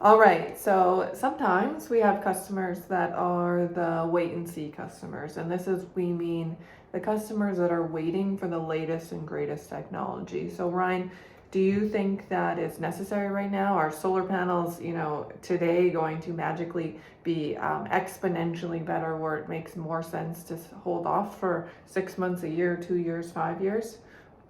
All right, so sometimes we have customers that are the wait and see customers, and we mean the customers that are waiting for the latest and greatest technology. So, Ryan, do you think that is necessary right now? Are solar panels, today going to magically be exponentially better where it makes more sense to hold off for 6 months, a year, 2 years, 5 years?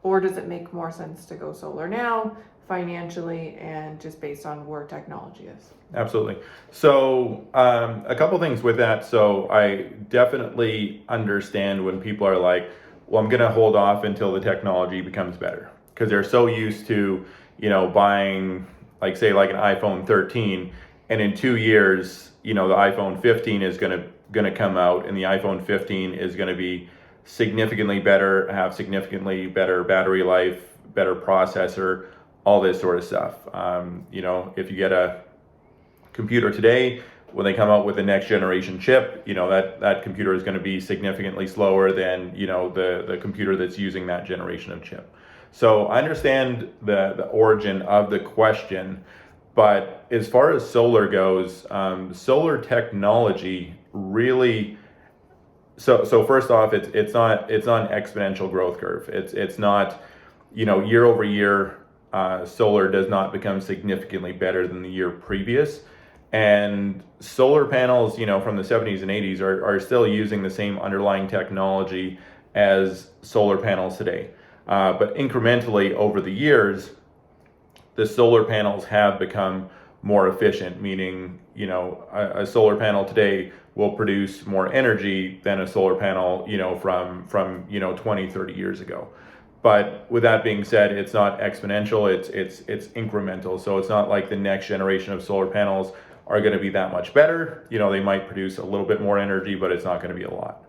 Or does it make more sense to go solar now, financially, and just based on where technology is? Absolutely. So, a couple things with that. So, I definitely understand when people are like, well, I'm going to hold off until the technology becomes better. Because they're so used to, buying, like, say, like an iPhone 13, and in 2 years, the iPhone 15 is going to come out, and the iPhone 15 is going to be significantly better, have significantly better battery life, better processor, all this sort of stuff. If you get a computer today, when they come out with the next generation chip, that computer is going to be significantly slower than the computer that's using that generation of chip. So I understand the origin of the question, but as far as solar goes, solar technology really. So first off, it's not an exponential growth curve. It's not, year over year, solar does not become significantly better than the year previous. And solar panels, from the 70s and 80s are still using the same underlying technology as solar panels today. But incrementally over the years, the solar panels have become more efficient, meaning, a solar panel today will produce more energy than a solar panel, from 20, 30 years ago. But with that being said, it's not exponential, it's incremental. So it's not like the next generation of solar panels are going to be that much better. They might produce a little bit more energy, but it's not going to be a lot.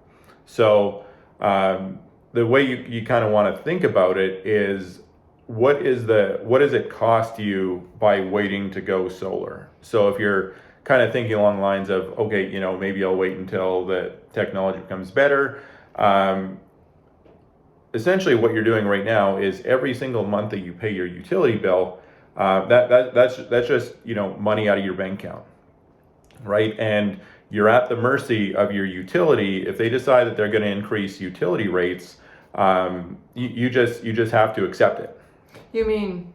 So the way you kind of want to think about it is, what does it cost you by waiting to go solar? So if you're kind of thinking along the lines of, okay, maybe I'll wait until the technology becomes better. Essentially what you're doing right now is every single month that you pay your utility bill, that's just money out of your bank account, right? And you're at the mercy of your utility. If they decide that they're going to increase utility rates, you just have to accept it. You mean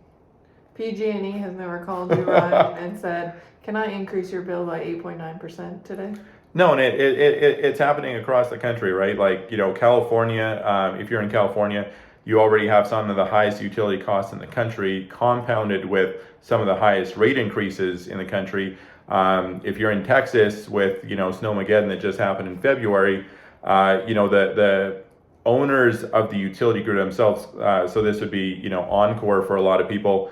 PG&E has never called you, Ryan, and said, "Can I increase your bill by 8.9% today?" No, and it's happening across the country, right? Like, California, if you're in California, you already have some of the highest utility costs in the country, compounded with some of the highest rate increases in the country. If you're in Texas with, Snowmageddon that just happened in February, the owners of the utility grid themselves, so this would be, Oncor for a lot of people,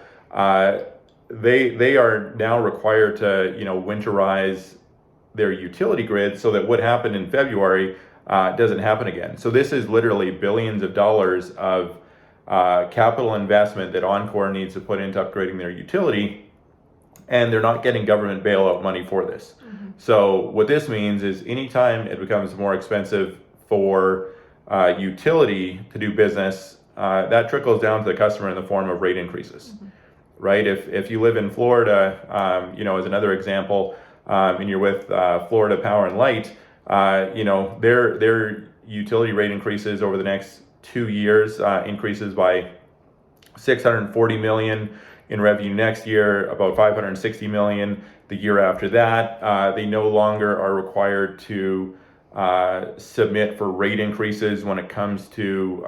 they are now required to, winterize their utility grid so that what happened in February doesn't happen again. So this is literally billions of dollars of capital investment that Oncor needs to put into upgrading their utility, and they're not getting government bailout money for this. Mm-hmm. So what this means is anytime it becomes more expensive for utility to do business, that trickles down to the customer in the form of rate increases. Mm-hmm. Right? If you live in Florida, as another example, and you're with Florida Power and Light, their utility rate increases over the next 2 years, increases by $640 million in revenue next year, about $560 million the year after that. They no longer are required to submit for rate increases when it comes to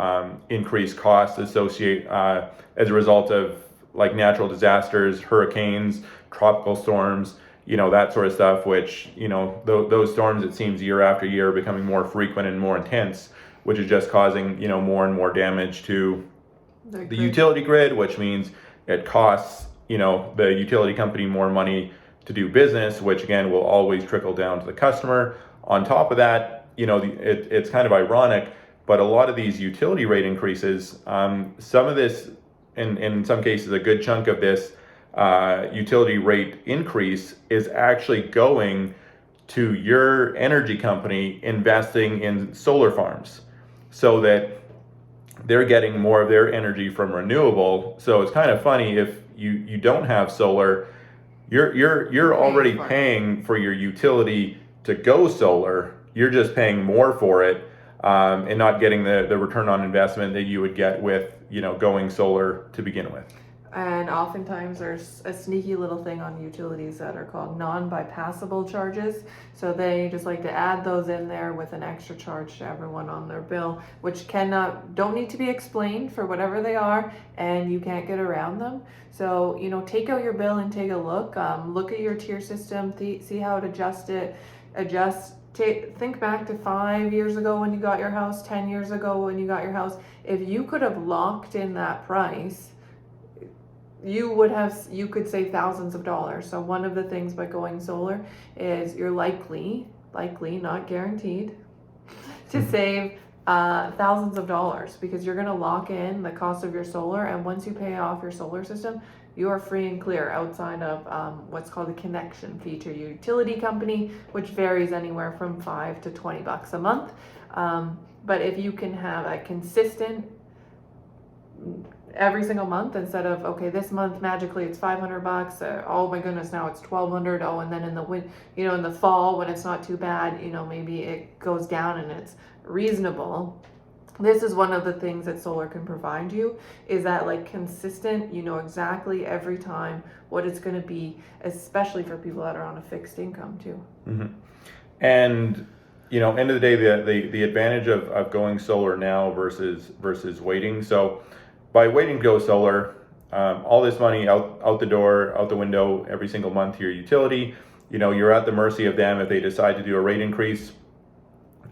increased costs associated as a result of like natural disasters, hurricanes, tropical storms, that sort of stuff, which, those storms, it seems year after year, are becoming more frequent and more intense, which is just causing, more and more damage to the utility grid, which means it costs, the utility company more money to do business, which again will always trickle down to the customer. On top of that, it's kind of ironic, but a lot of these utility rate increases, some of this, in some cases, a good chunk of this utility rate increase is actually going to your energy company investing in solar farms so that they're getting more of their energy from renewable. So it's kind of funny, if you don't have solar, You're Paying already for it. paying for your utility to go solar. You're just paying more for it, and not getting the return on investment that you would get with, going solar to begin with. And oftentimes there's a sneaky little thing on utilities that are called non-bypassable charges. So they just like to add those in there with an extra charge to everyone on their bill, which don't need to be explained for whatever they are, and you can't get around them. So, take out your bill and take a look. Look at your tier system, see how to adjust. Think back to 5 years ago when you got your house, 10 years ago when you got your house. If you could have locked in that price, you could save thousands of dollars. So one of the things by going solar is you're likely, not guaranteed, to save thousands of dollars, because you're going to lock in the cost of your solar, and once you pay off your solar system, you are free and clear outside of what's called a connection fee to your utility company, which varies anywhere from $5 to $20 a month. But if you can have a consistent every single month, instead of, okay, this month magically it's $500, oh my goodness, now it's $1,200, oh, and then in the fall when it's not too bad, maybe it goes down and it's reasonable. This is one of the things that solar can provide you, is that like consistent, exactly every time what it's going to be, especially for people that are on a fixed income too. Mm-hmm. And end of the day, the advantage of going solar now versus waiting. So by waiting to go solar, all this money out the door, out the window every single month to your utility. You're at the mercy of them if they decide to do a rate increase.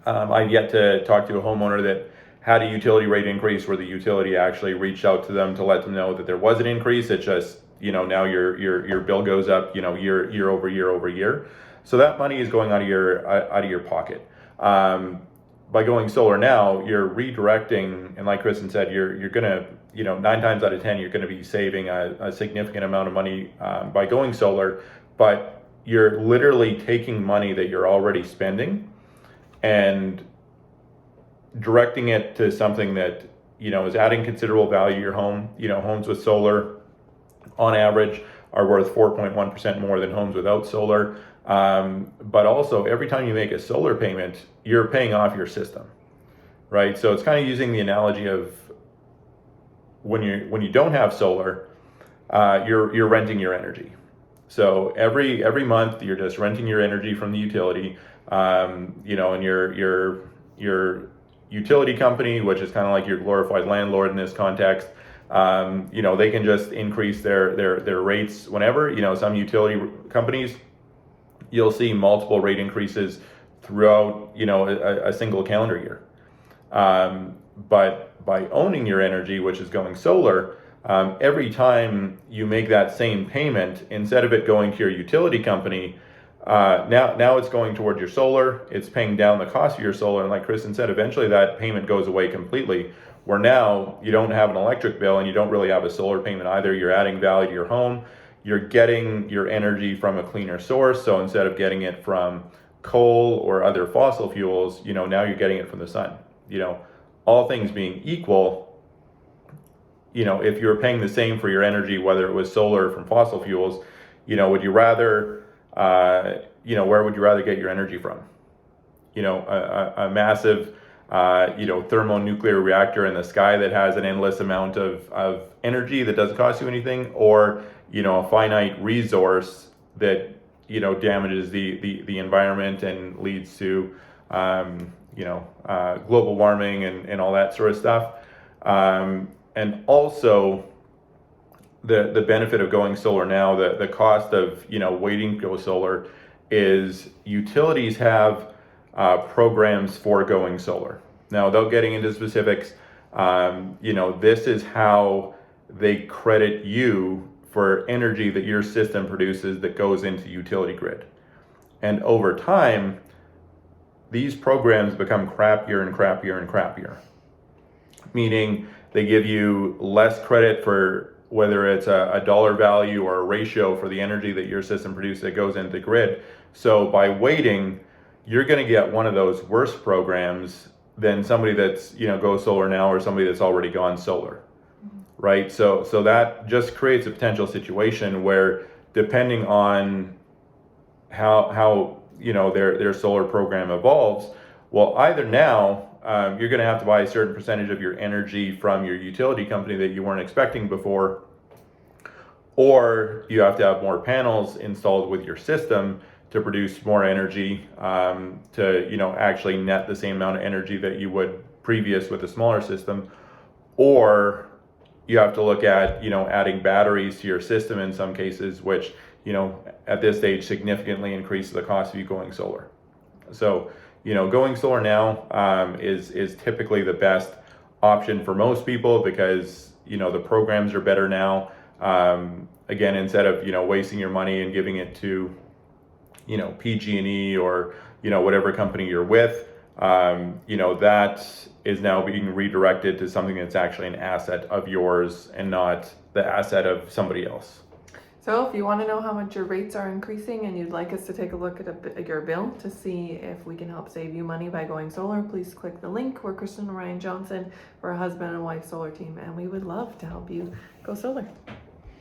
I've yet to talk to a homeowner that had a utility rate increase where the utility actually reached out to them to let them know that there was an increase. It's just, now your bill goes up, year over year over year. So that money is going out of your pocket. By going solar now, you're redirecting, and like Kristen said, you're gonna, 9 times out of 10, you're gonna be saving a significant amount of money by going solar, but you're literally taking money that you're already spending and directing it to something that, is adding considerable value to your home. Homes with solar, on average, are worth 4.1% more than homes without solar. But also, every time you make a solar payment, you're paying off your system, right? So it's kind of using the analogy of when you don't have solar, you're renting your energy. So every month you're just renting your energy from the utility, and your utility company, which is kind of like your glorified landlord in this context. They can just increase their rates whenever. Some utility companies, you'll see multiple rate increases throughout, a single calendar year. But by owning your energy, which is going solar, every time you make that same payment, instead of it going to your utility company, now it's going towards your solar. It's paying down the cost of your solar, and like Kristen said, eventually that payment goes away completely. Where now you don't have an electric bill and you don't really have a solar payment either. You're adding value to your home. You're getting your energy from a cleaner source. So instead of getting it from coal or other fossil fuels, now you're getting it from the sun. All things being equal, if you were paying the same for your energy, whether it was solar or from fossil fuels, would you rather, where would you rather get your energy from? A massive, thermonuclear reactor in the sky that has an endless amount of energy that doesn't cost you anything, or, a finite resource that, damages the environment and leads to, global warming and all that sort of stuff. And also the benefit of going solar now, the cost of, waiting to go solar, is utilities have programs for going solar. Now, without getting into specifics, this is how they credit you for energy that your system produces that goes into utility grid. And over time, these programs become crappier and crappier and crappier. Meaning they give you less credit for whether it's a dollar value or a ratio for the energy that your system produces that goes into the grid. So by waiting, you're going to get one of those worse programs than somebody that's, goes solar now, or somebody that's already gone solar, right? So that just creates a potential situation where depending on how their solar program evolves, well, either now you're going to have to buy a certain percentage of your energy from your utility company that you weren't expecting before, or you have to have more panels installed with your system to produce more energy, to actually net the same amount of energy that you would previous with a smaller system, or you have to look at adding batteries to your system in some cases, which at this stage significantly increases the cost of you going solar. So going solar now is typically the best option for most people, because the programs are better now. Again, instead of wasting your money and giving it to PG&E or whatever company you're with, that is now being redirected to something that's actually an asset of yours and not the asset of somebody else. So if you want to know how much your rates are increasing and you'd like us to take a look at your bill to see if we can help save you money by going solar, please click the link. We're Kristen and Ryan Johnson. We're a husband and wife solar team, and we would love to help you go solar.